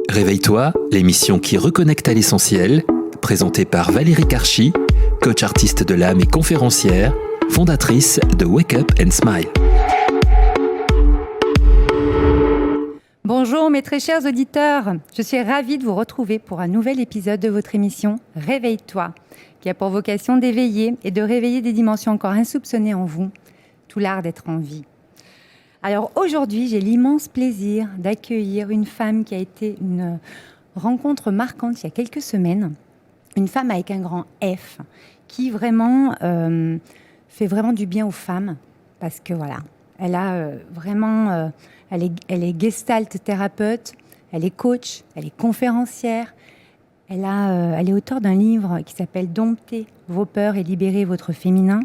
Réveille-toi, l'émission qui reconnecte à l'essentiel, présentée par Valérie Karchi, coach artiste de l'âme et conférencière, fondatrice de Wake Up and Smile. Bonjour mes très chers auditeurs, je suis ravie de vous retrouver pour un nouvel épisode de votre émission Réveille-toi, qui a pour vocation d'éveiller et de réveiller des dimensions encore insoupçonnées en vous, tout l'art d'être en vie. Alors aujourd'hui, j'ai l'immense plaisir d'accueillir une femme qui a été une rencontre marquante il y a quelques semaines, une femme avec un grand F, qui vraiment fait vraiment du bien aux femmes, parce que voilà, elle a vraiment... Elle est gestalt thérapeute, elle est coach, elle est conférencière. Elle est auteure d'un livre qui s'appelle « Domptez vos peurs et libérez votre féminin ».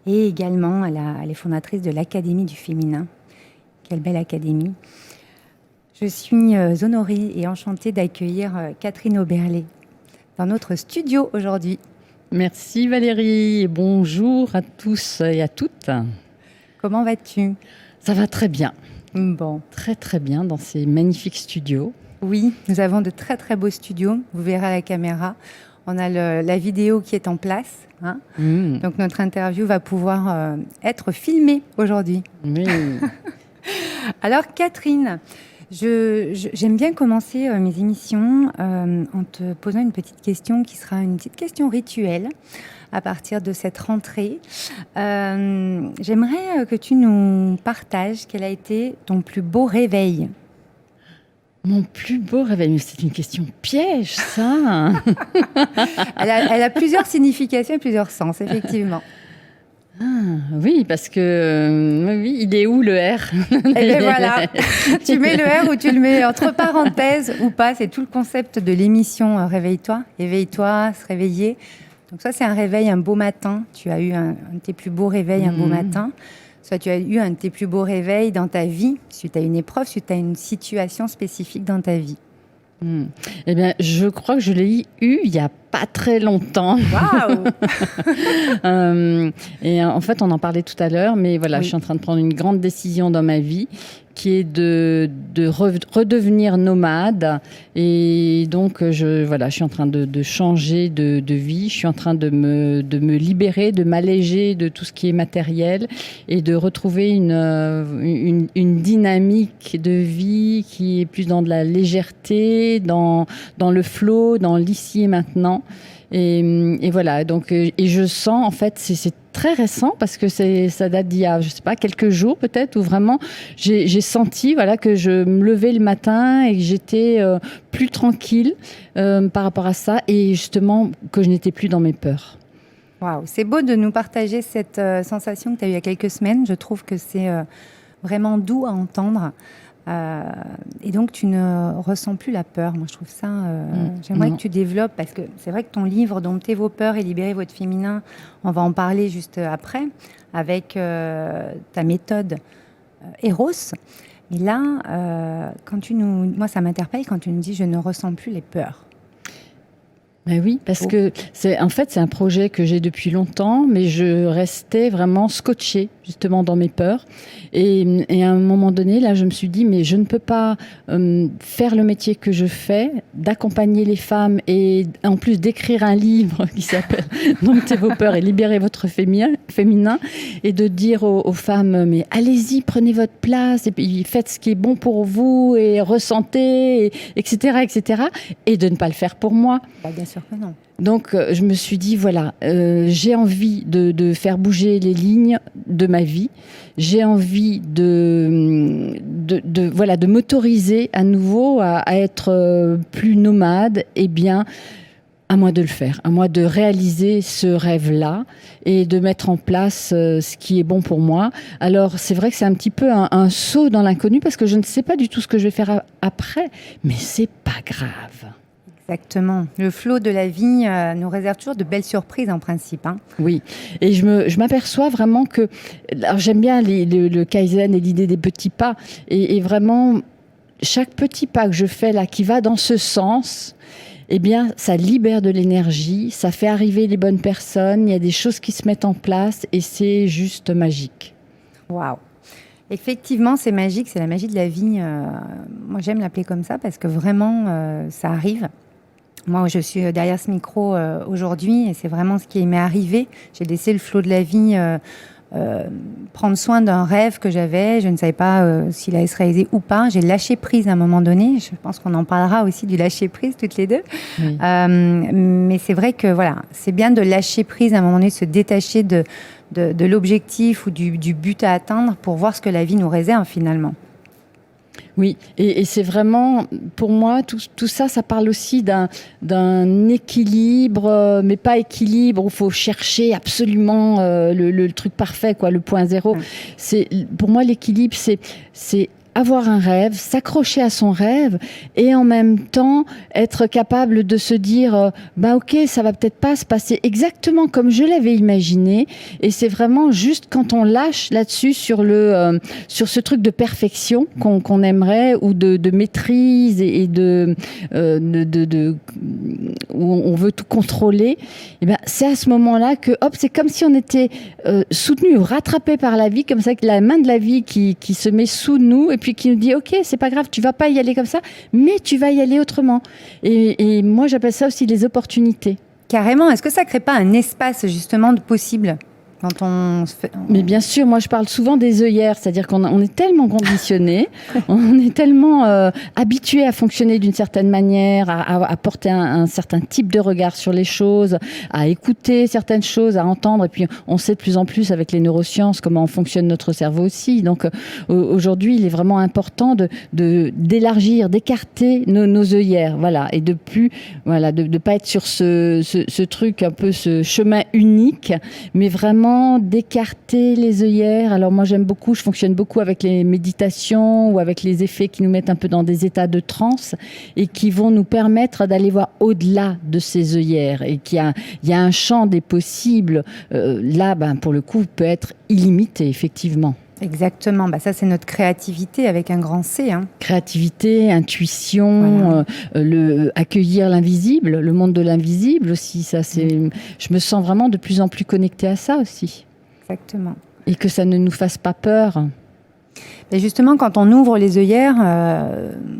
Et également, elle est fondatrice de l'Académie du féminin. Quelle belle académie. Je suis honorée et enchantée d'accueillir Catherine Oberlé dans notre studio aujourd'hui. Merci Valérie, et bonjour à tous et à toutes. Comment vas-tu ? Ça va très bien. Bon. Très très bien dans ces magnifiques studios. Oui, nous avons de très très beaux studios, vous verrez à la caméra. On a la vidéo qui est en place, hein. Donc notre interview va pouvoir être filmée aujourd'hui. Oui. Alors Catherine, j'aime bien commencer mes émissions en te posant une petite question qui sera une petite question rituelle. À partir de cette rentrée, j'aimerais que tu nous partages quel a été ton plus beau réveil. Mon plus beau réveil, mais c'est une question piège, ça. Elle a plusieurs significations et plusieurs sens, effectivement. Ah, oui, parce que oui, il est où le R ? Eh bien voilà, tu mets le R ou tu le mets entre parenthèses ou pas, c'est tout le concept de l'émission Réveille-toi, éveille-toi, se réveiller. Donc ça, c'est un réveil un beau matin. Tu as eu un de tes plus beaux réveils un beau matin. Soit tu as eu un de tes plus beaux réveils dans ta vie, suite à une épreuve, suite à une situation spécifique dans ta vie. Eh bien, je crois que je l'ai eu il n'y a pas très longtemps. Waouh. Et en fait, on en parlait tout à l'heure, mais voilà, Oui. Je suis en train de prendre une grande décision dans ma vie qui est de redevenir nomade. Et donc, je suis en train de changer de vie. Je suis en train de me libérer, de m'alléger de tout ce qui est matériel et de retrouver une dynamique de vie qui est plus dans de la légèreté, dans le flow, dans l'ici et maintenant. Et voilà, donc, et je sens, en fait, c'est très récent parce que ça date d'il y a, je sais pas, quelques jours peut-être, où vraiment j'ai senti que je me levais le matin et que j'étais plus tranquille par rapport à ça, et justement que je n'étais plus dans mes peurs. Waouh, c'est beau de nous partager cette sensation que tu as eue il y a quelques semaines. Je trouve que c'est vraiment doux à entendre. Et donc, tu ne ressens plus la peur. Moi, je trouve ça... j'aimerais que tu développes, parce que c'est vrai que ton livre « Domptez vos peurs et libérez votre féminin », on va en parler juste après, avec ta méthode Eros. Mais là, moi, ça m'interpelle quand tu nous dis « je ne ressens plus les peurs ». Ben oui, parce que c'est un projet que j'ai depuis longtemps, mais je restais vraiment scotchée justement dans mes peurs. Et à un moment donné, là, je me suis dit, mais je ne peux pas faire le métier que je fais, d'accompagner les femmes et en plus d'écrire un livre qui s'appelle « Domptez vos peurs et libérez votre féminin » et de dire aux femmes, mais allez-y, prenez votre place et puis faites ce qui est bon pour vous et ressentez, etc., etc. Et de ne pas le faire pour moi. Bah, bien sûr que non. Donc, je me suis dit, voilà, j'ai envie de faire bouger les lignes de ma vie. J'ai envie de m'autoriser à nouveau à être plus nomade. Eh bien, à moi de le faire, à moi de réaliser ce rêve-là et de mettre en place ce qui est bon pour moi. Alors, c'est vrai que c'est un petit peu un saut dans l'inconnu parce que je ne sais pas du tout ce que je vais faire après, mais c'est pas grave. Exactement. Le flot de la vie nous réserve toujours de belles surprises en principe. Hein. Oui, et je m'aperçois vraiment que... Alors j'aime bien le Kaizen et l'idée des petits pas. Et vraiment, chaque petit pas que je fais là, qui va dans ce sens, eh bien, ça libère de l'énergie, ça fait arriver les bonnes personnes, il y a des choses qui se mettent en place et c'est juste magique. Waouh. Effectivement, c'est magique, c'est la magie de la vie. Moi, j'aime l'appeler comme ça parce que vraiment, ça arrive. Moi, je suis derrière ce micro aujourd'hui et c'est vraiment ce qui m'est arrivé. J'ai laissé le flot de la vie prendre soin d'un rêve que j'avais. Je ne savais pas s'il allait se réaliser ou pas. J'ai lâché prise à un moment donné. Je pense qu'on en parlera aussi du lâcher prise toutes les deux. Oui. Mais c'est vrai que voilà, c'est bien de lâcher prise à un moment donné, de se détacher de l'objectif ou du but à atteindre pour voir ce que la vie nous réserve finalement. Oui, et c'est vraiment, pour moi, tout ça, ça parle aussi d'un équilibre, mais pas équilibre où il faut chercher absolument le truc parfait, quoi, le point zéro. Pour moi, l'équilibre, c'est avoir un rêve, s'accrocher à son rêve et en même temps être capable de se dire ok, ça va peut-être pas se passer exactement comme je l'avais imaginé, et c'est vraiment juste quand on lâche là-dessus sur ce truc de perfection qu'on aimerait, ou de maîtrise et où on veut tout contrôler, et ben c'est à ce moment-là que hop, c'est comme si on était soutenu ou rattrapé par la vie, comme ça, que la main de la vie qui se met sous nous et puis qui nous dit ok, c'est pas grave, tu vas pas y aller comme ça, mais tu vas y aller autrement. Et moi j'appelle ça aussi les opportunités. Carrément. Est-ce que ça crée pas un espace justement de possible quand on se fait... Mais bien sûr, moi je parle souvent des œillères, c'est-à-dire qu'on est tellement conditionné, on est tellement habitué à fonctionner d'une certaine manière, à porter un certain type de regard sur les choses, à écouter certaines choses, à entendre, et puis on sait de plus en plus avec les neurosciences comment fonctionne notre cerveau aussi. Donc aujourd'hui, il est vraiment important d'élargir, d'écarter nos œillères, voilà, et de pas être sur ce truc, un peu ce chemin unique, mais vraiment d'écarter les œillères. Alors moi je fonctionne beaucoup avec les méditations ou avec les effets qui nous mettent un peu dans des états de transe et qui vont nous permettre d'aller voir au-delà de ces œillères, et qu'il y a un champ des possibles là, pour le coup, peut être illimité, effectivement. Exactement, ça c'est notre créativité avec un grand C. Créativité, intuition, voilà. Accueillir l'invisible, le monde de l'invisible aussi. Ça, je me sens vraiment de plus en plus connectée à ça aussi. Exactement. Et que ça ne nous fasse pas peur. Et justement, quand on ouvre les œillères,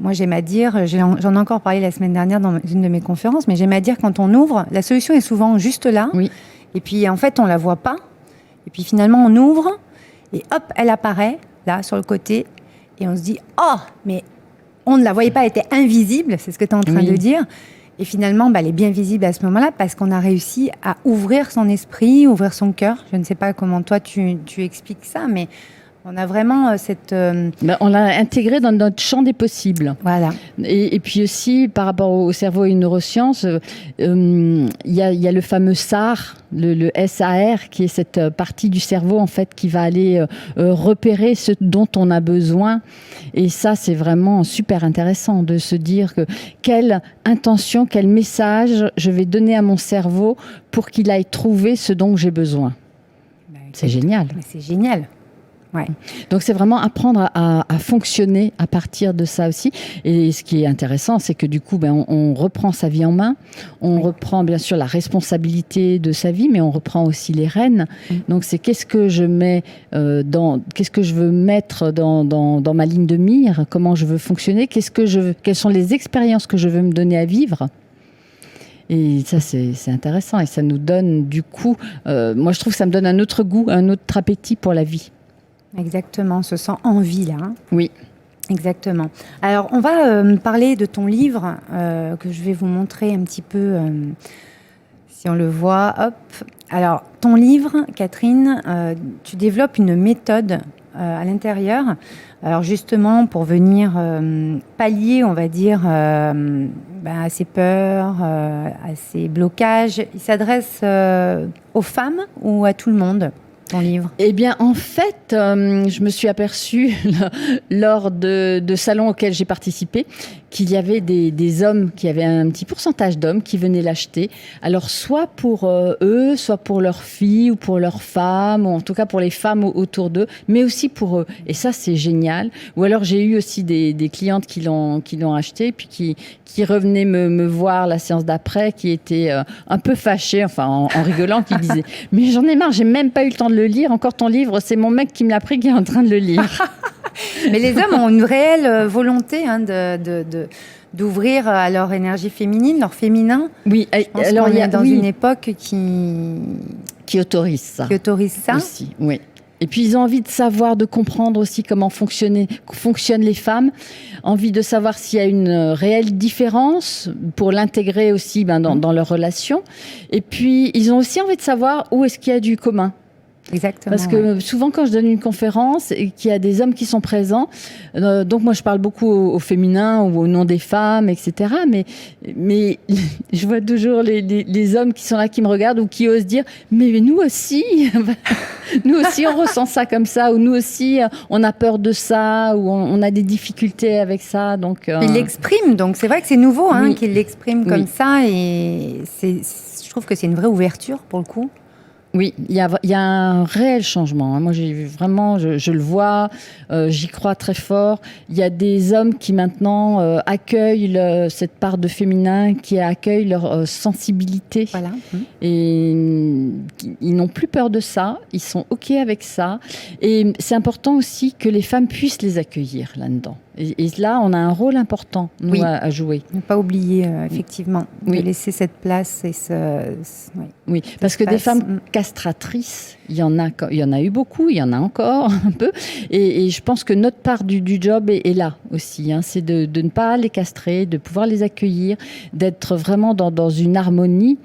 moi j'aime à dire, j'en ai encore parlé la semaine dernière dans une de mes conférences, mais j'aime à dire quand on ouvre, la solution est souvent juste là. Oui. Et puis en fait on la voit pas. Et puis finalement on ouvre. Et hop, elle apparaît, là, sur le côté. Et on se dit, oh, mais on ne la voyait pas, elle était invisible. C'est ce que tu es en train de dire. Et finalement, elle est bien visible à ce moment-là parce qu'on a réussi à ouvrir son esprit, ouvrir son cœur. Je ne sais pas comment toi, tu expliques ça, mais on a vraiment cette... on l'a intégré dans notre champ des possibles. Voilà. Et puis aussi, par rapport au cerveau et aux neurosciences, il y a le fameux SAR, le SAR, qui est cette partie du cerveau en fait qui va aller repérer ce dont on a besoin. Et ça, c'est vraiment super intéressant de se dire que quelle intention, quel message je vais donner à mon cerveau pour qu'il aille trouver ce dont j'ai besoin. C'est génial. Mais c'est génial. Ouais. Donc c'est vraiment apprendre à fonctionner à partir de ça aussi. Et ce qui est intéressant, c'est que du coup, on reprend sa vie en main, on reprend bien sûr la responsabilité de sa vie, mais on reprend aussi les rênes. Donc c'est qu'est-ce que je veux mettre dans ma ligne de mire, comment je veux fonctionner, quelles sont les expériences que je veux me donner à vivre. Et ça, c'est intéressant, et ça nous donne du coup, moi je trouve que ça me donne un autre goût, un autre appétit pour la vie. Exactement, on se sent en vie là. Oui. Exactement. Alors, on va parler de ton livre que je vais vous montrer un petit peu, si on le voit. Hop. Alors, ton livre, Catherine, tu développes une méthode à l'intérieur. Alors, justement, pour venir pallier, on va dire, à ces peurs, à ces blocages. Il s'adresse aux femmes ou à tout le monde ? Ton livre? Eh bien, en fait, je me suis aperçue lors de salons auxquels j'ai participé qu'il y avait des hommes, qu'il y avait un petit pourcentage d'hommes qui venaient l'acheter. Alors, soit pour eux, soit pour leurs filles ou pour leurs femmes, ou en tout cas pour les femmes autour d'eux, mais aussi pour eux. Et ça, c'est génial. Ou alors, j'ai eu aussi des clientes qui l'ont acheté, puis qui revenaient me voir la séance d'après, qui étaient un peu fâchées, enfin en rigolant, qui disaient « Mais j'en ai marre, j'ai même pas eu le temps de le lire. Encore ton livre, c'est mon mec qui me l'a pris, qui est en train de le lire. Mais les hommes ont une réelle volonté d'ouvrir à leur énergie féminine, leur féminin. Oui, Je pense alors qu'on il y a est dans une époque qui autorise ça. qui autorise ça. Aussi, oui. Et puis ils ont envie de savoir, de comprendre aussi comment fonctionnent les femmes, envie de savoir s'il y a une réelle différence pour l'intégrer aussi dans leur relation. Et puis ils ont aussi envie de savoir où est-ce qu'il y a du commun. Exactement. Parce que souvent, quand je donne une conférence et qu'il y a des hommes qui sont présents, donc moi je parle beaucoup au féminin ou au nom des femmes, etc. Mais je vois toujours les hommes qui sont là, qui me regardent ou qui osent dire « mais nous aussi, nous aussi on ressent ça comme ça » ou « nous aussi on a peur de ça » ou « on a des difficultés avec ça ». Donc, il l'exprime, donc c'est vrai que c'est nouveau oui. qu'il l'exprime comme ça et je trouve que c'est une vraie ouverture pour le coup. Oui, il y a un réel changement. Moi, j'ai vraiment, je le vois, j'y crois très fort. Il y a des hommes qui maintenant accueillent cette part de féminin, qui accueillent leur sensibilité. Voilà. Et ils n'ont plus peur de ça, ils sont OK avec ça. Et c'est important aussi que les femmes puissent les accueillir là-dedans. Et là, on a un rôle important, nous, oui. à jouer. Ne pas oublier, effectivement, de oui. laisser cette place. Oui, parce que des femmes castratrices, il y en a eu beaucoup, il y en a encore un peu. Et je pense que notre part du job est là aussi. C'est de ne pas les castrer, de pouvoir les accueillir, d'être vraiment dans une harmonie.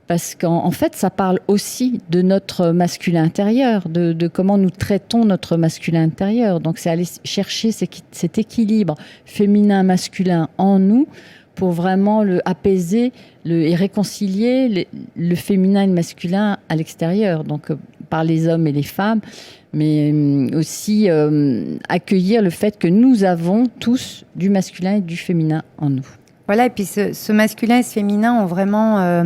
Parce qu'en fait, ça parle aussi de notre masculin intérieur, de comment nous traitons notre masculin intérieur. Donc, c'est aller chercher cet équilibre féminin-masculin en nous pour vraiment apaiser et réconcilier le féminin et le masculin à l'extérieur, donc par les hommes et les femmes, mais aussi accueillir le fait que nous avons tous du masculin et du féminin en nous. Voilà, et puis ce masculin et ce féminin ont vraiment...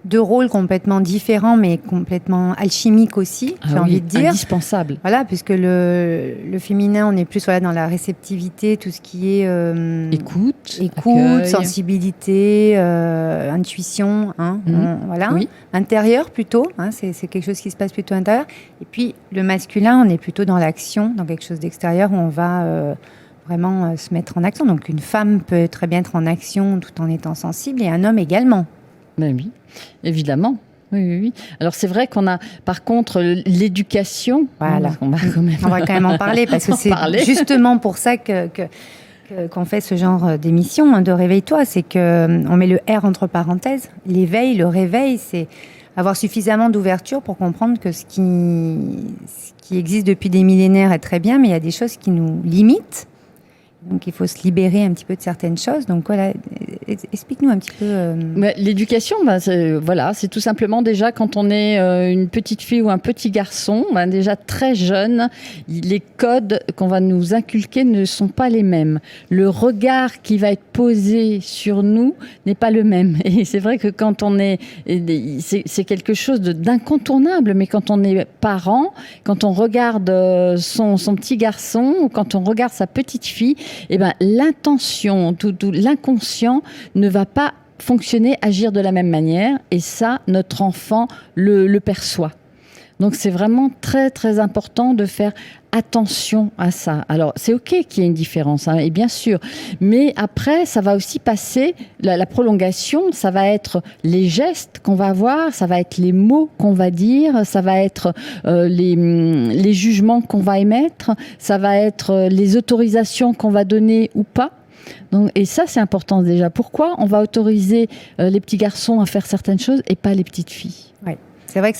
deux rôles complètement différents, mais complètement alchimiques aussi, j'ai envie de dire. Indispensable. Voilà, puisque le féminin, on est plus dans la réceptivité, tout ce qui est écoute, sensibilité, intuition, voilà. Oui. Intérieur plutôt, c'est quelque chose qui se passe plutôt intérieur. Et puis le masculin, on est plutôt dans l'action, dans quelque chose d'extérieur où on va vraiment se mettre en action. Donc une femme peut très bien être en action tout en étant sensible, et un homme également. Ben oui, évidemment. Oui. Alors c'est vrai qu'on a, par contre, l'éducation. Voilà. On va quand même en parler parce que c'est justement pour ça qu'on fait ce genre d'émission de Réveille-toi, c'est qu'on met le R entre parenthèses. L'éveil, le réveil, c'est avoir suffisamment d'ouverture pour comprendre que ce qui existe depuis des millénaires est très bien, mais il y a des choses qui nous limitent. Donc, il faut se libérer un petit peu de certaines choses. Donc, voilà, explique-nous un petit peu. L'éducation, c'est tout simplement déjà quand on est une petite fille ou un petit garçon, déjà très jeune, les codes qu'on va nous inculquer ne sont pas les mêmes. Le regard qui va être posé sur nous n'est pas le même. Et c'est vrai que quand on est... C'est quelque chose d'incontournable, mais quand on est parent, quand on regarde son petit garçon, ou quand on regarde sa petite fille, l'intention, tout l'inconscient ne va pas fonctionner, agir de la même manière. Et ça, notre enfant le perçoit. Donc, c'est vraiment très, très important de faire attention à ça. Alors, c'est OK qu'il y ait une différence, et bien sûr. Mais après, ça va aussi passer, la prolongation, ça va être les gestes qu'on va avoir, ça va être les mots qu'on va dire, ça va être les jugements qu'on va émettre, ça va être les autorisations qu'on va donner ou pas. Donc, et ça, c'est important déjà. Pourquoi on va autoriser les petits garçons à faire certaines choses et pas les petites filles ? Oui. C'est vrai que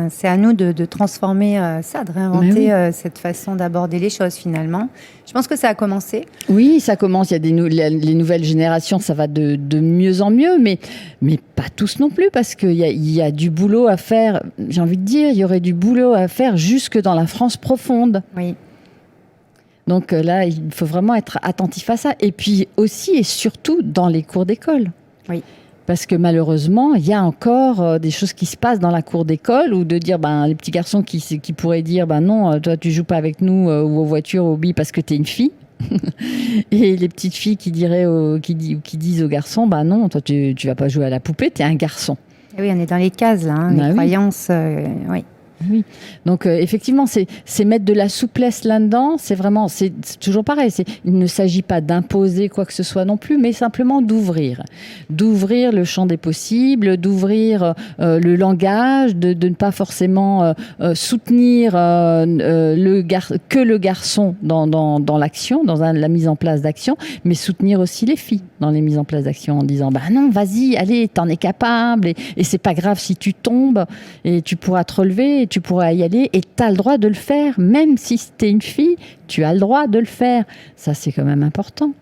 c'est à nous de transformer ça, de réinventer cette façon d'aborder les choses finalement. Je pense que ça a commencé. Oui, ça commence. Il y a les nouvelles générations, ça va de mieux en mieux, mais pas tous non plus, parce qu'il y a du boulot à faire. J'ai envie de dire, il y aurait du boulot à faire jusque dans la France profonde. Oui. Donc là, il faut vraiment être attentif à ça. Et puis aussi et surtout dans les cours d'école. Oui. Parce que malheureusement, il y a encore des choses qui se passent dans la cour d'école, ou de dire, les petits garçons qui pourraient dire, non, toi tu joues pas avec nous ou aux voitures, aux billes parce que t'es une fille. Et les petites filles qui disent aux garçons, non, toi tu vas pas jouer à la poupée, t'es un garçon. Et oui, on est dans les cases là, les croyances, oui. Oui. Donc effectivement, c'est mettre de la souplesse là-dedans. C'est toujours pareil. Il ne s'agit pas d'imposer quoi que ce soit non plus, mais simplement d'ouvrir le champ des possibles, d'ouvrir le langage, de ne pas forcément soutenir que le garçon dans l'action, dans la mise en place d'action, mais soutenir aussi les filles dans les mises en place d'action en disant non, vas-y, allez, t'en es capable et c'est pas grave si tu tombes et tu pourras te relever et tu pourras y aller et t'as le droit de le faire, même si t'es une fille, tu as le droit de le faire. Ça, c'est quand même important.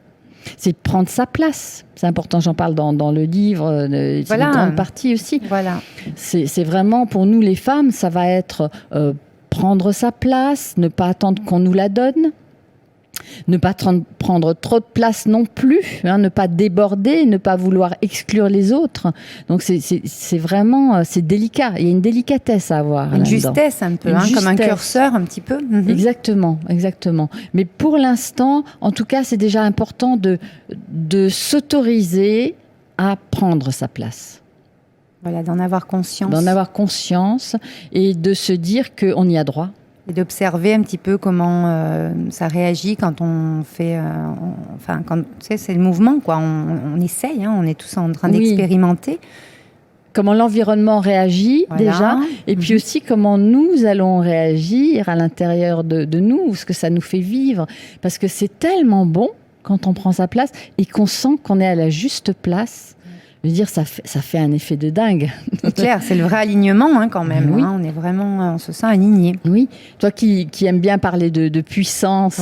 C'est prendre sa place. C'est important, j'en parle dans le livre, c'est une grande partie aussi. Voilà. C'est vraiment, pour nous les femmes, ça va être prendre sa place, ne pas attendre qu'on nous la donne, ne pas prendre trop de place non plus, ne pas déborder, ne pas vouloir exclure les autres. Donc c'est vraiment, c'est délicat. Il y a une délicatesse à avoir. Une justesse un peu, comme un curseur un petit peu. Mm-hmm. Exactement. Mais pour l'instant, en tout cas, c'est déjà important de s'autoriser à prendre sa place. Voilà, d'en avoir conscience. D'en avoir conscience et de se dire qu'on y a droit. Et d'observer un petit peu comment ça réagit quand on fait... c'est le mouvement, quoi. On essaye, on est tous en train d'expérimenter. Comment l'environnement réagit, déjà, et puis aussi comment nous allons réagir à l'intérieur de nous, ce que ça nous fait vivre. Parce que c'est tellement bon quand on prend sa place et qu'on sent qu'on est à la juste place. Je veux dire, ça fait un effet de dingue. C'est clair, c'est le vrai alignement quand même. Oui. On est vraiment, on se sent aligné. Oui, toi qui aimes bien parler de puissance,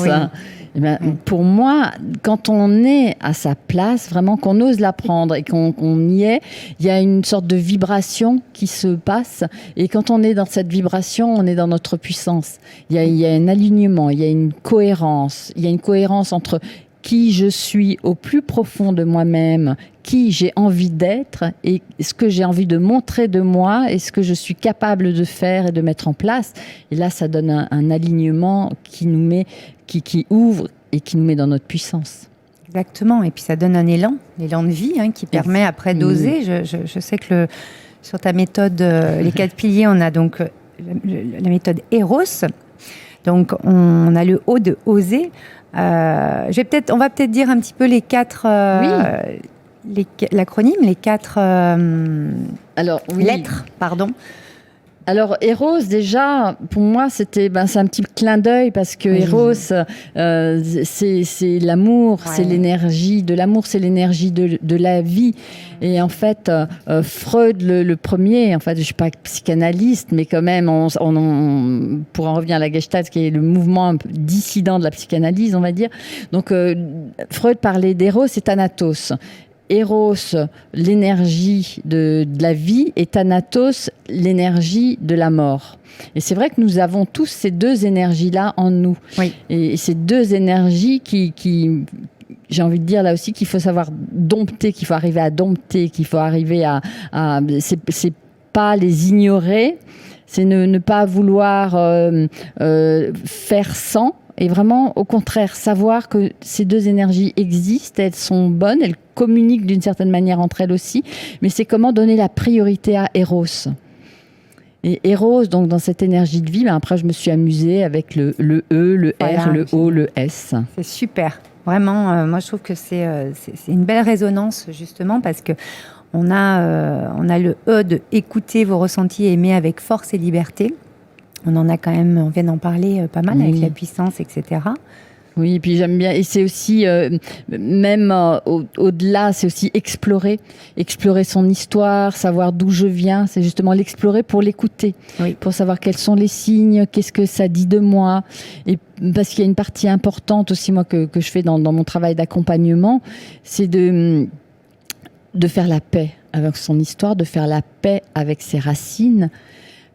pour moi, quand on est à sa place, vraiment qu'on ose la prendre et qu'on y est, il y a une sorte de vibration qui se passe. Et quand on est dans cette vibration, on est dans notre puissance. Il y a un alignement, il y a une cohérence. Il y a une cohérence entre qui je suis au plus profond de moi-même, qui j'ai envie d'être et ce que j'ai envie de montrer de moi et ce que je suis capable de faire et de mettre en place. Et là, ça donne un alignement qui nous met, qui ouvre et qui nous met dans notre puissance. Exactement. Et puis ça donne un élan de vie qui permet après d'oser. Je sais que sur ta méthode, les 4 piliers, on a donc la méthode Eros. Donc on a le O de oser. On va peut-être dire un petit peu les 4 l'acronyme, les 4 lettres, pardon. Alors Eros, déjà, pour moi, c'est un petit clin d'œil parce que Eros, c'est l'amour, c'est l'énergie de l'amour, c'est l'énergie de la vie. Et en fait, Freud, le premier, en fait, je ne suis pas psychanalyste, mais quand même, pour en revenir à la Gestalt, qui est le mouvement un peu dissident de la psychanalyse, on va dire. Donc, Freud parlait d'Eros et Thanatos. Eros, l'énergie de la vie, et Thanatos, l'énergie de la mort. Et c'est vrai que nous avons tous ces 2 énergies-là en nous. Oui. Et ces 2 énergies qui j'ai envie de dire là aussi qu'il faut savoir dompter, qu'il faut arriver à dompter, qu'il faut arriver à c'est pas les ignorer, c'est ne pas vouloir faire sans. Et vraiment, au contraire, savoir que ces 2 énergies existent, elles sont bonnes, elles communiquent d'une certaine manière entre elles aussi, mais c'est comment donner la priorité à Eros. Et Eros, donc dans cette énergie de vie, après je me suis amusée avec le E, le R, le O, le S. C'est super. Vraiment, moi je trouve que c'est une belle résonance justement parce que on a le E de écouter vos ressentis et aimer avec force et liberté. On vient d'en parler pas mal avec la puissance, etc. Oui, et puis j'aime bien. Et c'est aussi, même au-delà, c'est aussi explorer son histoire, savoir d'où je viens. C'est justement l'explorer pour l'écouter, pour savoir quels sont les signes, qu'est-ce que ça dit de moi. Et parce qu'il y a une partie importante aussi, moi, que je fais dans mon travail d'accompagnement, c'est de faire la paix avec son histoire, de faire la paix avec ses racines.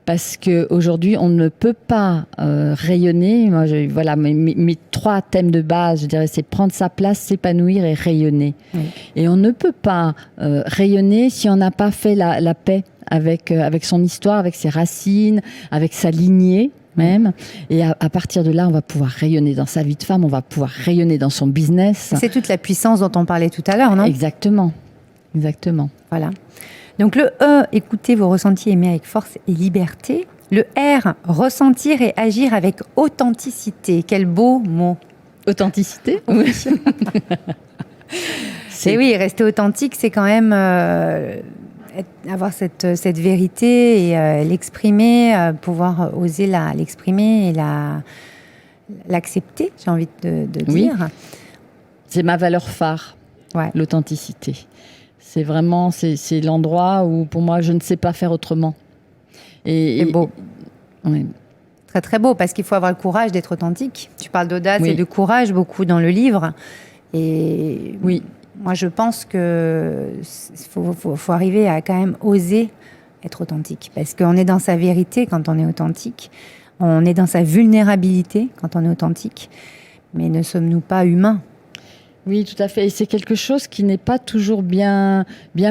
Parce qu'aujourd'hui, on ne peut pas rayonner. Moi, mes 3 thèmes de base, je dirais, c'est prendre sa place, s'épanouir et rayonner. Oui. Et on ne peut pas rayonner si on n'a pas fait la paix avec son histoire, avec ses racines, avec sa lignée même. Et à partir de là, on va pouvoir rayonner dans sa vie de femme, on va pouvoir rayonner dans son business. C'est toute la puissance dont on parlait tout à l'heure, non ? Exactement. Voilà. Donc le E, écoutez vos ressentis, aimer avec force et liberté. Le R, ressentir et agir avec authenticité. Quel beau mot. Authenticité. Oui. Et oui, rester authentique, c'est quand même avoir cette vérité et l'exprimer, pouvoir oser l'exprimer et l'accepter, j'ai envie de dire. C'est ma valeur phare, ouais. L'authenticité. C'est vraiment c'est l'endroit où, pour moi, je ne sais pas faire autrement. C'est beau. Oui. Très, très beau, parce qu'il faut avoir le courage d'être authentique. Tu parles d'audace oui. et de courage beaucoup dans le livre. Et oui. Moi, je pense qu'il faut arriver à quand même oser être authentique. Parce qu'on est dans sa vérité quand on est authentique. On est dans sa vulnérabilité quand on est authentique. Mais ne sommes-nous pas humains ? Oui, tout à fait. Et c'est quelque chose qui n'est pas toujours bien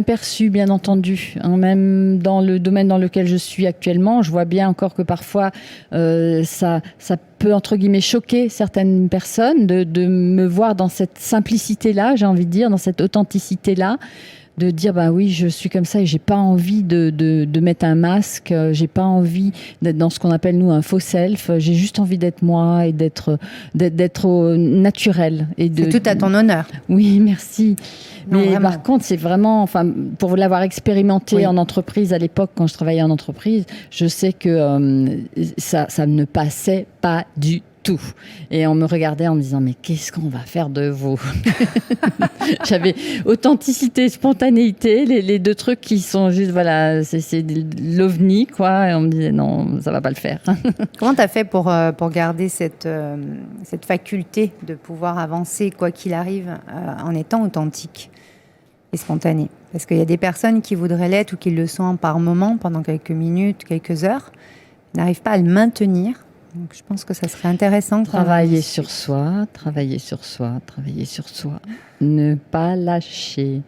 perçu, bien entendu. Même dans le domaine dans lequel je suis actuellement, je vois bien encore que parfois ça peut, entre guillemets, choquer certaines personnes de me voir dans cette simplicité-là, j'ai envie de dire, dans cette authenticité-là. De dire bah oui, je suis comme ça et j'ai pas envie de mettre un masque, j'ai pas envie d'être dans ce qu'on appelle nous un faux self, j'ai juste envie d'être moi et d'être naturel. C'est tout à ton honneur. Oui, merci. Non, mais par contre, c'est vraiment, pour l'avoir expérimenté en entreprise à l'époque, quand je travaillais en entreprise, je sais que ça ne passait pas du tout. Et on me regardait en me disant mais qu'est-ce qu'on va faire de vous? J'avais authenticité, spontanéité, les deux trucs qui sont juste voilà, c'est l'ovni quoi. Et on me disait non, ça va pas le faire. Comment t'as fait pour garder cette faculté de pouvoir avancer quoi qu'il arrive en étant authentique et spontané? Parce qu'il y a des personnes qui voudraient l'être ou qui le sont par moment, pendant quelques minutes, quelques heures, n'arrivent pas à le maintenir. Donc, je pense que ça serait intéressant. Travailler sur soi, ne pas lâcher.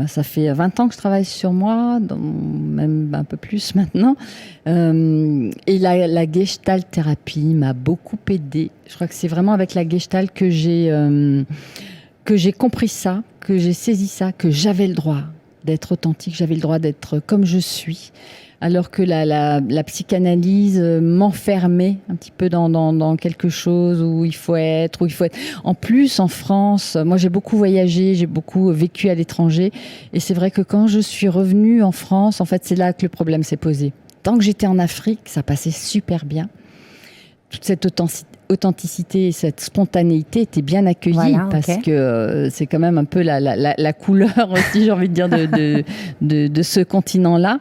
Ça fait 20 ans que je travaille sur moi, même un peu plus maintenant. Et la Gestalt thérapie m'a beaucoup aidée. Je crois que c'est vraiment avec la Gestalt que j'ai compris ça, que j'ai saisi ça, que j'avais le droit d'être authentique, j'avais le droit d'être comme je suis. Alors que la psychanalyse m'enfermait un petit peu dans quelque chose où il faut être. En plus, en France, moi j'ai beaucoup voyagé, j'ai beaucoup vécu à l'étranger. Et c'est vrai que quand je suis revenue en France, en fait, c'est là que le problème s'est posé. Tant que j'étais en Afrique, ça passait super bien. Toute cette authenticité et cette spontanéité étaient bien accueillies parce que c'est quand même un peu la couleur aussi, j'ai envie de dire, de ce continent-là.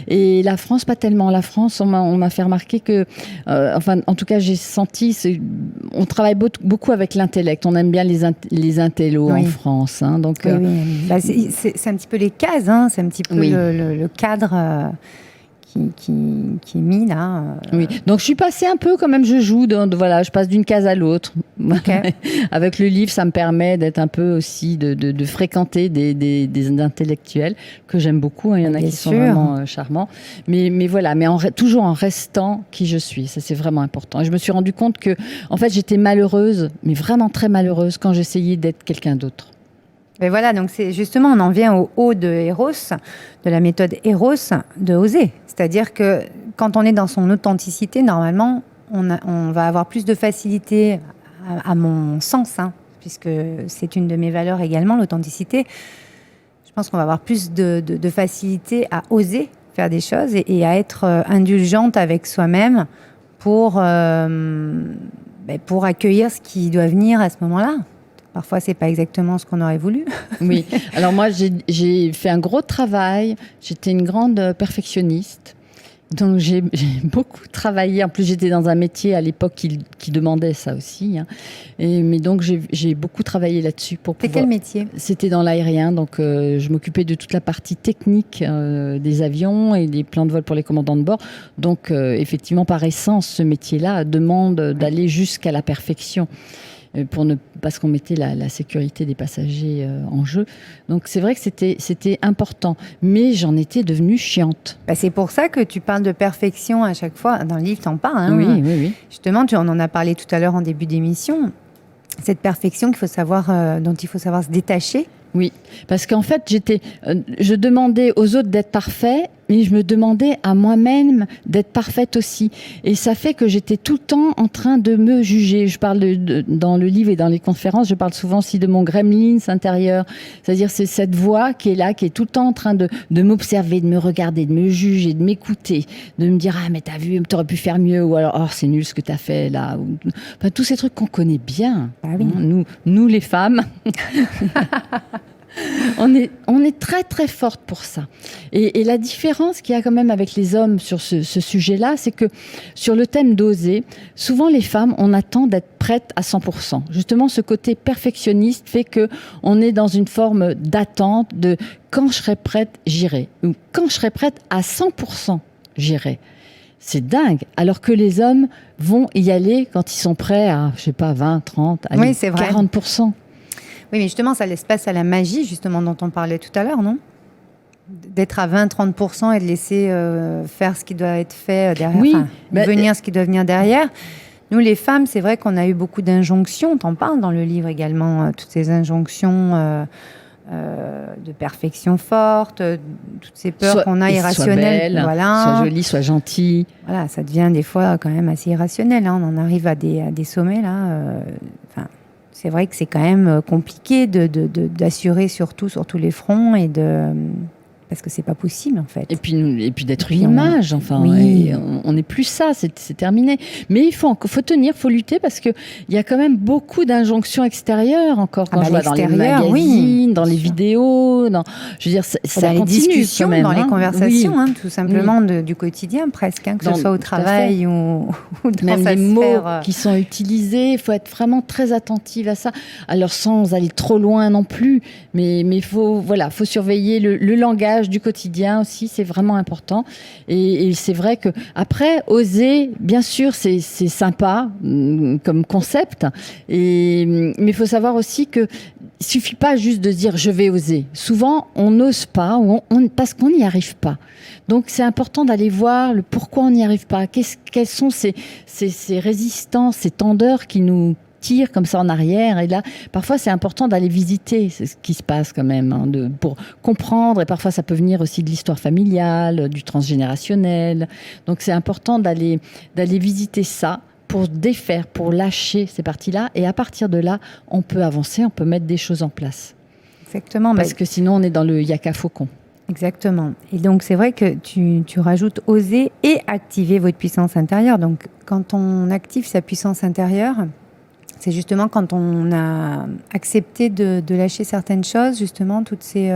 Et la France, pas tellement. La France, on m'a fait remarquer que, en tout cas, j'ai senti, on travaille beaucoup avec l'intellect. On aime bien les intellos en France. Donc, c'est un petit peu les cases, c'est un petit peu le cadre... Qui est mis là. Oui, donc je suis passée un peu quand même, je joue, voilà, je passe d'une case à l'autre. Okay. Avec le livre, ça me permet d'être un peu aussi, de fréquenter des intellectuels que j'aime beaucoup. Il y en a qui sont vraiment charmants. Mais voilà, toujours en restant qui je suis. Ça, c'est vraiment important. Et je me suis rendu compte que, en fait, j'étais malheureuse, mais vraiment très malheureuse quand j'essayais d'être quelqu'un d'autre. Et voilà, donc c'est justement, on en vient au haut de Eros, de la méthode Eros, de oser. C'est-à-dire que quand on est dans son authenticité, normalement, on va avoir plus de facilité, à mon sens, puisque c'est une de mes valeurs également, l'authenticité. Je pense qu'on va avoir plus de facilité à oser faire des choses et à être indulgente avec soi-même pour accueillir ce qui doit venir à ce moment-là. Parfois, c'est pas exactement ce qu'on aurait voulu. Oui. Alors moi, j'ai fait un gros travail. J'étais une grande perfectionniste. Donc j'ai beaucoup travaillé. En plus, j'étais dans un métier à l'époque qui demandait ça aussi. Mais donc j'ai beaucoup travaillé là-dessus pour pouvoir. C'est quel métier ? C'était dans l'aérien. Donc je m'occupais de toute la partie technique des avions et des plans de vol pour les commandants de bord. Donc effectivement, par essence, ce métier-là demande d'aller jusqu'à la perfection. Parce qu'on mettait la sécurité des passagers en jeu. Donc c'est vrai que c'était important, mais j'en étais devenue chiante. C'est pour ça que tu parles de perfection à chaque fois. Dans le livre, t'en parles. Oui. Justement, on en a parlé tout à l'heure en début d'émission. Cette perfection dont il faut savoir se détacher. Oui, parce qu'en fait, je demandais aux autres d'être parfaits, mais je me demandais à moi-même d'être parfaite aussi. Et ça fait que j'étais tout le temps en train de me juger. Je parle dans le livre et dans les conférences, je parle souvent aussi de mon gremlins intérieur. C'est-à-dire, c'est cette voix qui est là, qui est tout le temps en train de m'observer, de me regarder, de me juger, de m'écouter, de me dire, ah, mais t'as vu, t'aurais pu faire mieux, ou alors, oh, c'est nul ce que t'as fait là. Enfin, tous ces trucs qu'on connaît bien. Ah oui. Nous, les femmes. On est très très forte pour ça. Et la différence qu'il y a quand même avec les hommes sur ce sujet-là, c'est que sur le thème d'oser, souvent les femmes, on attend d'être prêtes à 100%. Justement, ce côté perfectionniste fait que on est dans une forme d'attente de quand je serai prête, j'irai. Ou quand je serai prête à 100%, j'irai. C'est dingue. Alors que les hommes vont y aller quand ils sont prêts à, je sais pas, 20, 30, allez, oui, c'est vrai. 40%. Oui, mais justement, ça laisse place à la magie, justement, dont on parlait tout à l'heure, non ? D'être à 20-30% et de laisser faire ce qui doit être fait derrière, oui, venir ce qui doit venir derrière. Nous, les femmes, c'est vrai qu'on a eu beaucoup d'injonctions, t'en parles dans le livre également, toutes ces injonctions de perfection forte, toutes ces peurs qu'on a irrationnelles. Soit belle, soit jolie, soit gentille. Voilà, ça devient des fois quand même assez irrationnel. Hein. On en arrive à des sommets, là. C'est vrai que c'est quand même compliqué d'assurer sur tous les fronts parce que c'est pas possible en fait. Et puis d'être une image, enfin, oui. on n'est plus ça, c'est terminé. Mais il faut tenir, faut lutter parce que il y a quand même beaucoup d'injonctions extérieures encore quand je vois dans les magazines, oui, dans les vidéos, je veux dire ça dans continue les discussions, quand même, dans les conversations, oui. Tout simplement du quotidien presque, que ce soit au travail ou dans même sa les sphère, mots qui sont utilisés, il faut être vraiment très attentive à ça. Alors sans aller trop loin non plus, mais faut surveiller le langage du quotidien aussi, c'est vraiment important. Et c'est vrai que après oser, bien sûr, c'est sympa comme concept. Mais il faut savoir aussi que il suffit pas juste de dire je vais oser. Souvent, on n'ose pas parce qu'on n'y arrive pas. Donc, c'est important d'aller voir le pourquoi on n'y arrive pas. Quelles sont ces résistances, ces tendeurs qui nous tire comme ça en arrière. Et là, parfois, c'est important d'aller visiter ce qui se passe quand même, pour comprendre. Et parfois, ça peut venir aussi de l'histoire familiale, du transgénérationnel. Donc, c'est important d'aller visiter ça pour défaire, pour lâcher ces parties-là. Et à partir de là, on peut avancer, on peut mettre des choses en place. Exactement. Parce que sinon, on est dans le yaka faucon. Exactement. Et donc, c'est vrai que tu rajoutes oser et activer votre puissance intérieure. Donc, quand on active sa puissance intérieure, c'est justement quand on a accepté de lâcher certaines choses, justement, toutes ces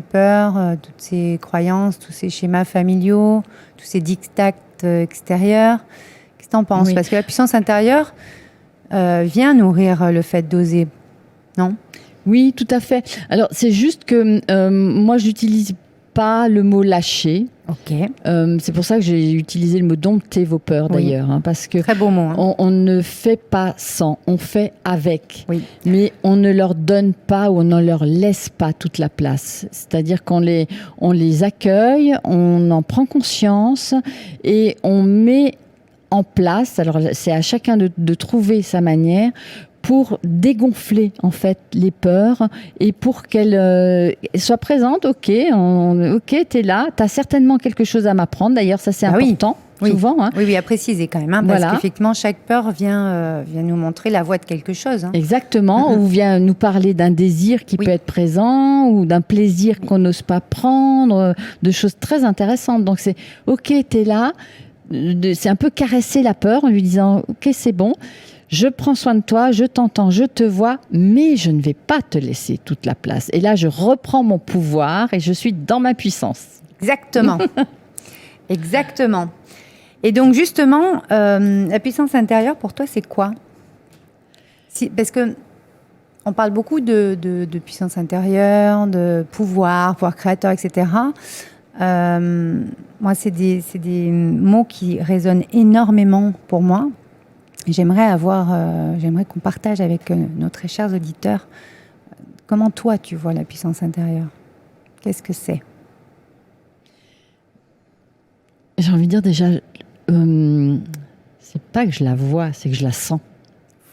peurs, toutes ces croyances, tous ces schémas familiaux, tous ces dictats extérieurs. Qu'est-ce que tu en penses ? Oui. Parce que la puissance intérieure vient nourrir le fait d'oser, non ? Oui, tout à fait. Alors, c'est juste que moi, je n'utilise pas le mot lâcher. Ok. C'est pour ça que j'ai utilisé le mot dompter vos peurs, d'ailleurs. Parce que très beau mot. On ne fait pas sans, on fait avec. Oui. Mais on ne leur donne pas ou on ne leur laisse pas toute la place. C'est-à-dire qu'on les accueille, on en prend conscience et on met en place, alors c'est à chacun de trouver sa manière, pour dégonfler en fait les peurs et pour qu'elles soient présentes. Ok, t'es là, t'as certainement quelque chose à m'apprendre. D'ailleurs, ça c'est important. Oui. Souvent. Hein. Oui, à préciser quand même, parce qu'effectivement, chaque peur vient nous montrer la voie de quelque chose. Hein. Exactement, ou vient nous parler d'un désir qui peut être présent, ou d'un plaisir qu'on n'ose pas prendre, de choses très intéressantes. Donc c'est ok, t'es là, c'est un peu caresser la peur en lui disant ok, c'est bon. Je prends soin de toi, je t'entends, je te vois, mais je ne vais pas te laisser toute la place. Et là, je reprends mon pouvoir et je suis dans ma puissance. Exactement. Exactement. Et donc, justement, la puissance intérieure, pour toi, c'est quoi ? Parce que on parle beaucoup de puissance intérieure, de pouvoir créateur, etc. Moi, c'est des mots qui résonnent énormément pour moi. J'aimerais qu'on partage avec nos très chers auditeurs comment toi tu vois la puissance intérieure. Qu'est-ce que c'est ? J'ai envie de dire déjà, c'est pas que je la vois, c'est que je la sens.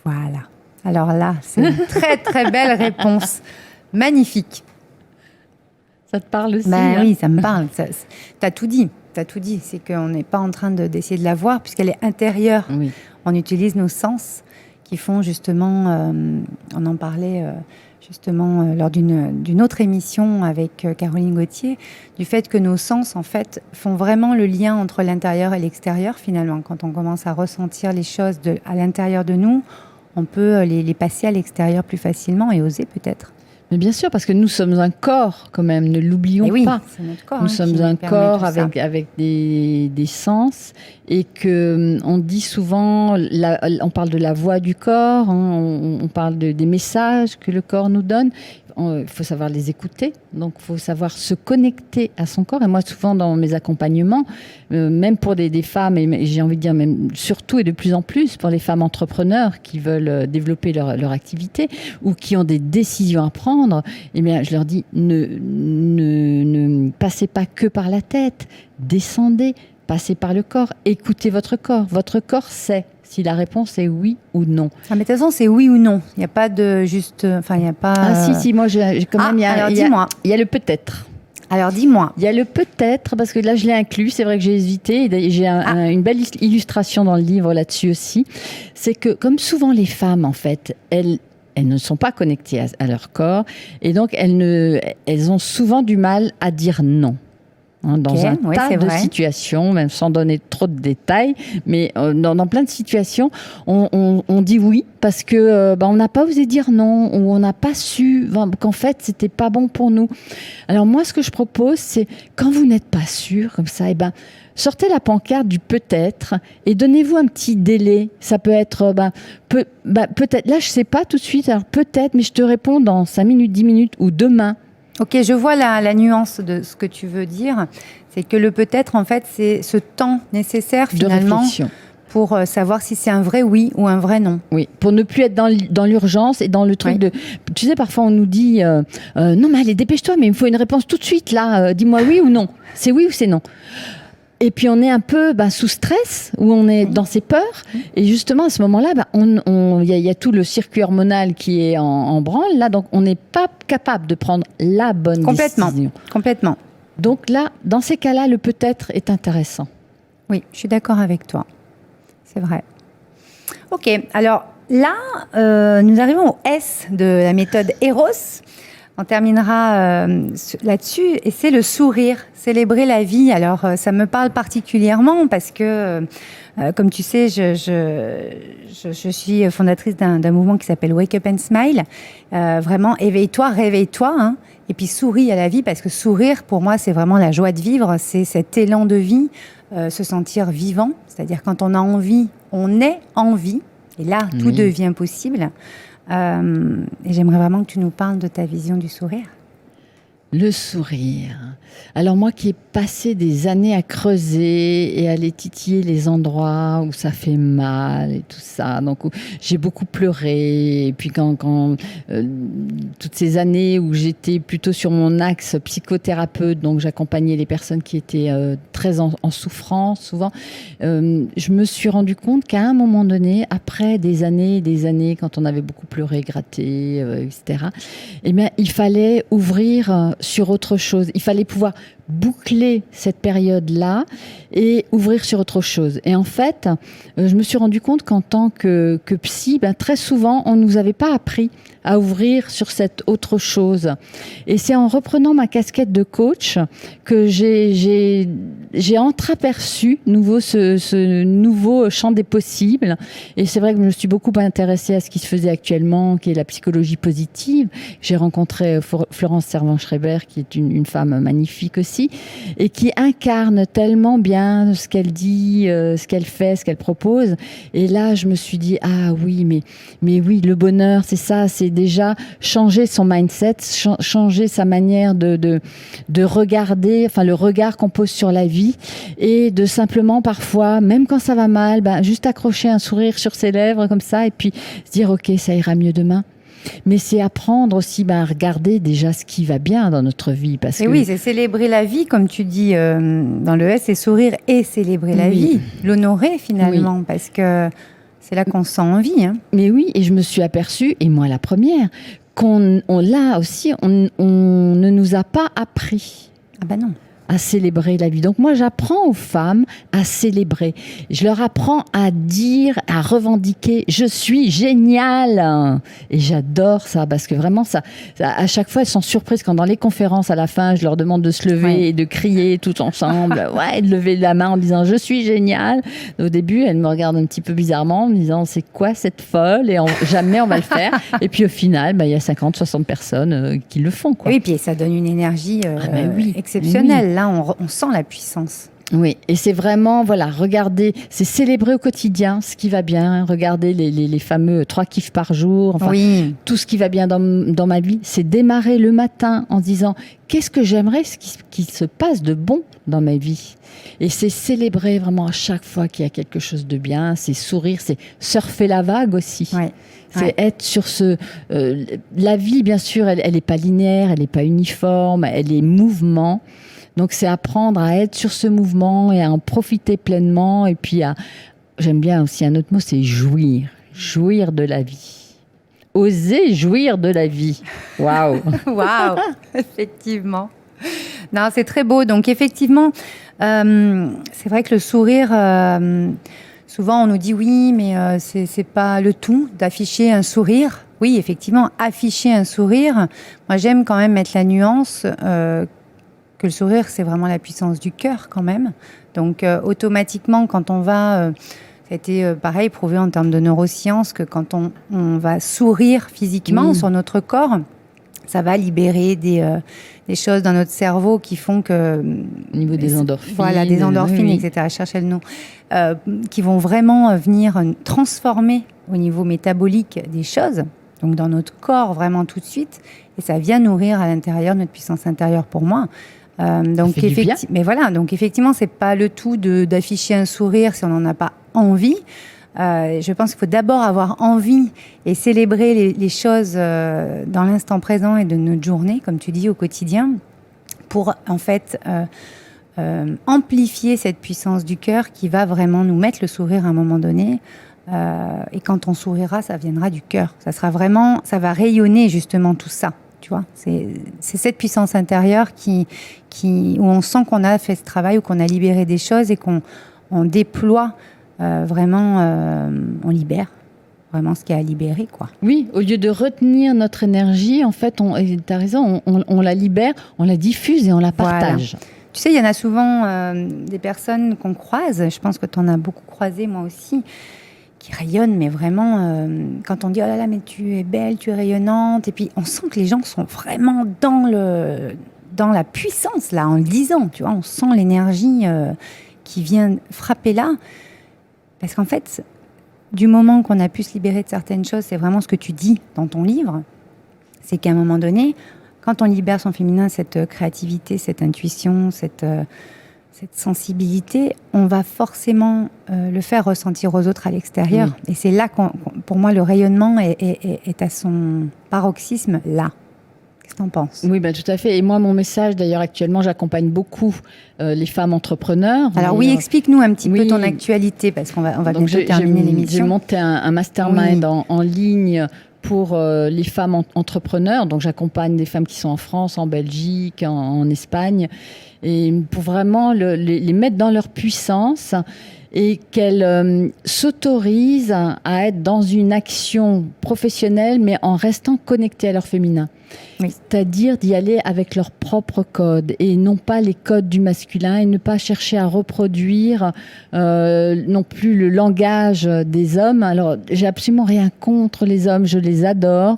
Voilà. Alors là, c'est une très très belle réponse. Magnifique. Ça te parle aussi Oui, ça me parle. T'as tout dit. C'est qu'on n'est pas en train d'essayer de la voir puisqu'elle est intérieure. Oui. On utilise nos sens qui font justement, on en parlait justement lors d'une autre émission avec Caroline Gauthier, du fait que nos sens en fait font vraiment le lien entre l'intérieur et l'extérieur finalement. Quand on commence à ressentir les choses à l'intérieur de nous, on peut les passer à l'extérieur plus facilement et oser peut-être. Mais bien sûr, parce que nous sommes un corps quand même, ne l'oublions pas. C'est notre corps, nous sommes un corps avec des sens, et que on dit souvent, on parle de la voix du corps, hein, on parle des messages que le corps nous donne. Il faut savoir les écouter, donc il faut savoir se connecter à son corps. Et moi, souvent dans mes accompagnements, même pour des femmes, et j'ai envie de dire même surtout et de plus en plus pour les femmes entrepreneurs qui veulent développer leur activité ou qui ont des décisions à prendre, eh bien, je leur dis ne passez pas que par la tête, descendez, passez par le corps, écoutez votre corps. Votre corps sait si la réponse est oui ou non. Ah, mais de toute façon, c'est oui ou non. Il n'y a pas de juste... Enfin, il n'y a pas... Ah si, moi, j'ai quand même... dis-moi. Il y a le peut-être. Alors, dis-moi. Il y a le peut-être, parce que là, je l'ai inclus. C'est vrai que j'ai hésité. J'ai une belle illustration dans le livre là-dessus aussi. C'est que, comme souvent les femmes, en fait, elles ne sont pas connectées à leur corps. Et donc, elles ont souvent du mal à dire non. Dans un tas de situations, même sans donner trop de détails, mais dans plein de situations, on dit oui parce que on n'a pas osé dire non, ou on n'a pas su qu'en fait c'était pas bon pour nous. Alors moi, ce que je propose, c'est quand vous n'êtes pas sûr comme ça, sortez la pancarte du peut-être et donnez-vous un petit délai. Ça peut être peut-être. Là, je sais pas tout de suite. Alors peut-être, mais je te réponds dans 5 minutes, 10 minutes ou demain. Ok, je vois la nuance de ce que tu veux dire. C'est que le peut-être, en fait, c'est ce temps nécessaire finalement pour savoir si c'est un vrai oui ou un vrai non. Oui, pour ne plus être dans l'urgence et dans le truc de... Tu sais, parfois on nous dit non mais allez, dépêche-toi, mais il me faut une réponse tout de suite là. Dis-moi oui ou non. C'est oui ou c'est non. Et puis on est un peu sous stress, où on est dans ses peurs. Et justement, à ce moment-là, il y a tout le circuit hormonal qui est en branle. Là, donc on n'est pas capable de prendre la bonne décision. Complètement. Donc là, dans ces cas-là, le peut-être est intéressant. Oui, je suis d'accord avec toi. C'est vrai. Ok, alors là, nous arrivons au S de la méthode Eros. On terminera là-dessus, et c'est le sourire, célébrer la vie. Alors, ça me parle particulièrement parce que, comme tu sais, je suis fondatrice d'un mouvement qui s'appelle Wake Up and Smile. Vraiment, éveille-toi, réveille-toi, hein, et puis souris à la vie, parce que sourire, pour moi, c'est vraiment la joie de vivre, c'est cet élan de vie, se sentir vivant, c'est-à-dire quand on a envie, on est en vie, et là, tout devient possible. Et j'aimerais vraiment que tu nous parles de ta vision du sourire. Le sourire. Alors moi qui ai passé des années à creuser et à aller titiller les endroits où ça fait mal et tout ça, donc j'ai beaucoup pleuré. Et puis quand toutes ces années où j'étais plutôt sur mon axe psychothérapeute, donc j'accompagnais les personnes qui étaient très en souffrance souvent, je me suis rendu compte qu'à un moment donné, après des années, quand on avait beaucoup pleuré, gratté, etc., eh bien il fallait ouvrir sur autre chose. Il fallait pouvoir boucler cette période-là et ouvrir sur autre chose. Et en fait, je me suis rendu compte qu'en tant que psy, très souvent, on ne nous avait pas appris à ouvrir sur cette autre chose. Et c'est en reprenant ma casquette de coach que j'ai entreaperçu ce nouveau champ des possibles. Et c'est vrai que je me suis beaucoup intéressée à ce qui se faisait actuellement, qui est la psychologie positive. J'ai rencontré Florence Servan-Schreiber, qui est une femme magnifique aussi, et qui incarne tellement bien ce qu'elle dit, ce qu'elle fait, ce qu'elle propose. Et là, je me suis dit, ah oui, mais oui, le bonheur, c'est ça, c'est déjà changer son mindset, changer sa manière de regarder, enfin le regard qu'on pose sur la vie, et de simplement parfois, même quand ça va mal, juste accrocher un sourire sur ses lèvres comme ça, et puis se dire ok, ça ira mieux demain. Mais c'est apprendre aussi à regarder déjà ce qui va bien dans notre vie. Parce que... oui, c'est célébrer la vie, comme tu dis dans le S, c'est sourire et célébrer la vie, l'honorer finalement, parce que c'est là qu'on se sent en vie. Hein. Mais oui, et je me suis aperçue, et moi la première, là aussi, on ne nous a pas appris. Ah ben non. À célébrer la vie. Donc moi, j'apprends aux femmes à célébrer. Je leur apprends à dire, à revendiquer, je suis géniale. Et j'adore ça, parce que vraiment, ça, à chaque fois, elles sont surprises quand dans les conférences, à la fin, je leur demande de se lever et de crier tout ensemble, et de lever la main en disant, je suis géniale. Au début, elles me regardent un petit peu bizarrement, en me disant, c'est quoi cette folle? Et jamais on va le faire. Et puis au final, il y a 50, 60 personnes qui le font, quoi. Oui, puis ça donne une énergie oui. exceptionnelle. Oui. Là, on sent la puissance. Oui, et c'est vraiment, regarder, c'est célébrer au quotidien ce qui va bien, regarder les fameux 3 kiffs par jour, tout ce qui va bien dans ma vie, c'est démarrer le matin en se disant qu'est-ce que j'aimerais qui se passe de bon dans ma vie. Et c'est célébrer vraiment à chaque fois qu'il y a quelque chose de bien, c'est sourire, c'est surfer la vague aussi. Ouais. C'est être sur la vie, bien sûr, elle n'est pas linéaire, elle n'est pas uniforme, elle est mouvement. Donc, c'est apprendre à être sur ce mouvement et à en profiter pleinement. Et puis, j'aime bien aussi un autre mot, c'est jouir. Jouir de la vie. Oser jouir de la vie. Waouh. Waouh, effectivement. Non, c'est très beau. Donc, effectivement, c'est vrai que le sourire, souvent on nous dit oui, mais c'est pas le tout d'afficher un sourire. Oui, effectivement, afficher un sourire. Moi, j'aime quand même mettre la nuance que le sourire, c'est vraiment la puissance du cœur quand même. Donc, automatiquement, quand on va... ça a été pareil, prouvé en termes de neurosciences, que quand on va sourire physiquement sur notre corps, ça va libérer des choses dans notre cerveau qui font que... Au niveau des endorphines. Voilà, des endorphines, etc. Cherchez le nom. Qui vont vraiment venir transformer au niveau métabolique des choses, donc dans notre corps vraiment tout de suite. Et ça vient nourrir à l'intérieur notre puissance intérieure pour moi. Donc effectivement, c'est pas le tout d'afficher un sourire si on n'en a pas envie. Je pense qu'il faut d'abord avoir envie et célébrer les choses dans l'instant présent et de notre journée, comme tu dis, au quotidien, pour en fait amplifier cette puissance du cœur qui va vraiment nous mettre le sourire à un moment donné. Et quand on sourira, ça viendra du cœur. Ça va rayonner justement tout ça. Tu vois, c'est cette puissance intérieure où on sent qu'on a fait ce travail, ou qu'on a libéré des choses et qu'on déploie vraiment, on libère vraiment ce qu'il y a à libérer, quoi. Oui, au lieu de retenir notre énergie, en fait, tu as raison, on la libère, on la diffuse et on la partage. Voilà. Tu sais, il y en a souvent des personnes qu'on croise, je pense que tu en as beaucoup croisé, moi aussi, qui rayonnent, mais vraiment, quand on dit « Oh là là, mais tu es belle, tu es rayonnante », et puis on sent que les gens sont vraiment dans la puissance, là, en le disant, tu vois, on sent l'énergie qui vient frapper là, parce qu'en fait, du moment qu'on a pu se libérer de certaines choses, c'est vraiment ce que tu dis dans ton livre, c'est qu'à un moment donné, quand on libère son féminin, cette créativité, cette intuition, cette sensibilité, on va forcément le faire ressentir aux autres à l'extérieur. Oui. Et c'est là pour moi, le rayonnement est à son paroxysme là. Qu'est-ce que tu en penses ? Oui, tout à fait. Et moi, mon message, d'ailleurs, actuellement, j'accompagne beaucoup les femmes entrepreneurs. Alors explique-nous un petit peu ton actualité, parce qu'on va bientôt terminer l'émission. J'ai monté un mastermind en ligne pour les femmes entrepreneurs. Donc, j'accompagne des femmes qui sont en France, en Belgique, en Espagne, et pour vraiment les mettre dans leur puissance et qu'elles s'autorisent à être dans une action professionnelle, mais en restant connectées à leur féminin. Oui. C'est-à-dire d'y aller avec leur propre code et non pas les codes du masculin, et ne pas chercher à reproduire non plus le langage des hommes. Alors, j'ai absolument rien contre les hommes, je les adore,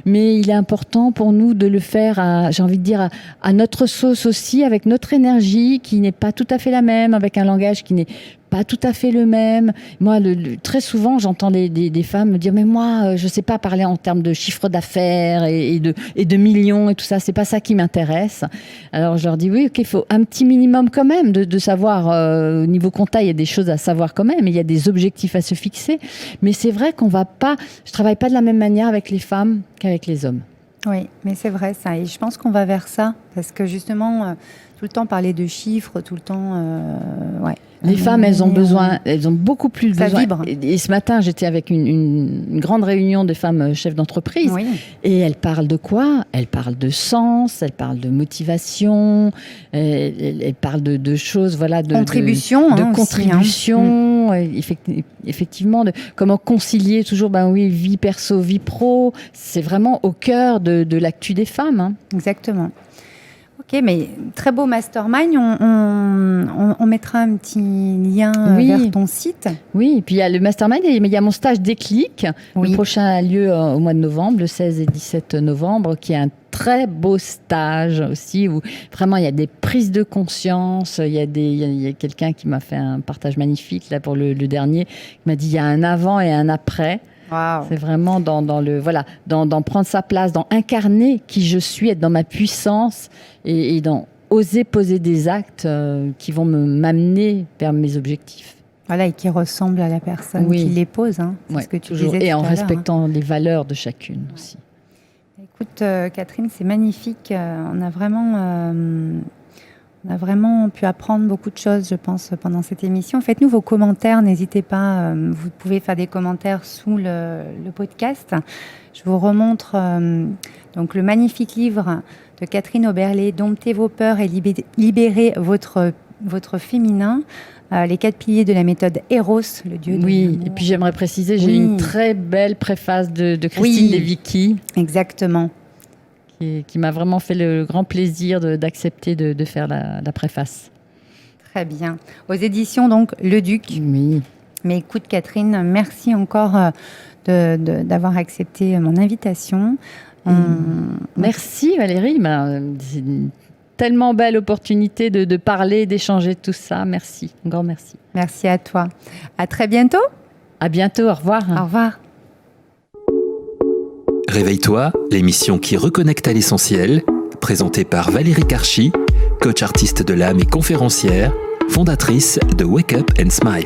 mais il est important pour nous de le faire à notre sauce aussi, avec notre énergie qui n'est pas tout à fait la même, avec un langage qui n'est pas tout à fait le même. Moi, très souvent, j'entends des femmes me dire « Mais moi, je ne sais pas parler en termes de chiffre d'affaires et de millions et tout ça. C'est pas ça qui m'intéresse. » Alors, je leur dis « Oui, ok, il faut un petit minimum quand même de savoir. Au niveau compta, il y a des choses à savoir quand même. Il y a des objectifs à se fixer. Mais c'est vrai qu'on va pas... Je travaille pas de la même manière avec les femmes qu'avec les hommes. » Oui, mais c'est vrai ça. Et je pense qu'on va vers ça. Parce que justement, tout le temps parler de chiffres, tout le temps... ouais. Les femmes, elles ont besoin, elles ont beaucoup plus ça besoin. Vibre. Et ce matin, j'étais avec une grande réunion de femmes chefs d'entreprise. Oui. Et elles parlent de quoi? Elles parlent de sens, elles parlent de motivation, elles parlent de choses, voilà, de contribution, de aussi, contribution, effectivement, de comment concilier toujours, vie perso, vie pro. C'est vraiment au cœur de l'actu des femmes. Hein. Exactement. Ok, mais très beau mastermind. On mettra un petit lien vers ton site. Oui, et puis il y a le mastermind et il y a mon stage Déclic. Le prochain a lieu au mois de novembre, le 16 et 17 novembre, qui est un très beau stage aussi où vraiment il y a des prises de conscience. Il y a quelqu'un qui m'a fait un partage magnifique là pour le dernier. Il m'a dit il y a un avant et un après. Wow. C'est vraiment dans prendre sa place, dans incarner qui je suis, être dans ma puissance et dans oser poser des actes qui vont m'amener vers mes objectifs. Voilà, et qui ressemblent à la personne qui les pose. Hein. C'est ce que tu toujours. disais Et en respectant hein. les valeurs de chacune aussi. Écoute, Catherine, c'est magnifique. On a vraiment pu apprendre beaucoup de choses, je pense, pendant cette émission. Faites-nous vos commentaires, n'hésitez pas. Vous pouvez faire des commentaires sous le podcast. Je vous remontre donc le magnifique livre de Catherine Oberlé, « Domptez vos peurs et libérez votre féminin ». Les 4 piliers de la méthode Eros, le dieu de l'amour. Et puis j'aimerais préciser, j'ai une très belle préface de Christine Desvicky. Exactement. Qui m'a vraiment fait le grand plaisir d'accepter de faire la préface. Très bien. Aux éditions, donc, Le Duc. Oui. Mais écoute, Catherine, merci encore d'avoir accepté mon invitation. Merci Valérie. C'est une tellement belle opportunité de parler, d'échanger de tout ça. Merci. Un grand merci. Merci à toi. À très bientôt. À bientôt. Au revoir. Au revoir. Réveille-toi, l'émission qui reconnecte à l'essentiel, présentée par Valérie Karchi, coach artiste de l'âme et conférencière, fondatrice de Wake Up and Smile.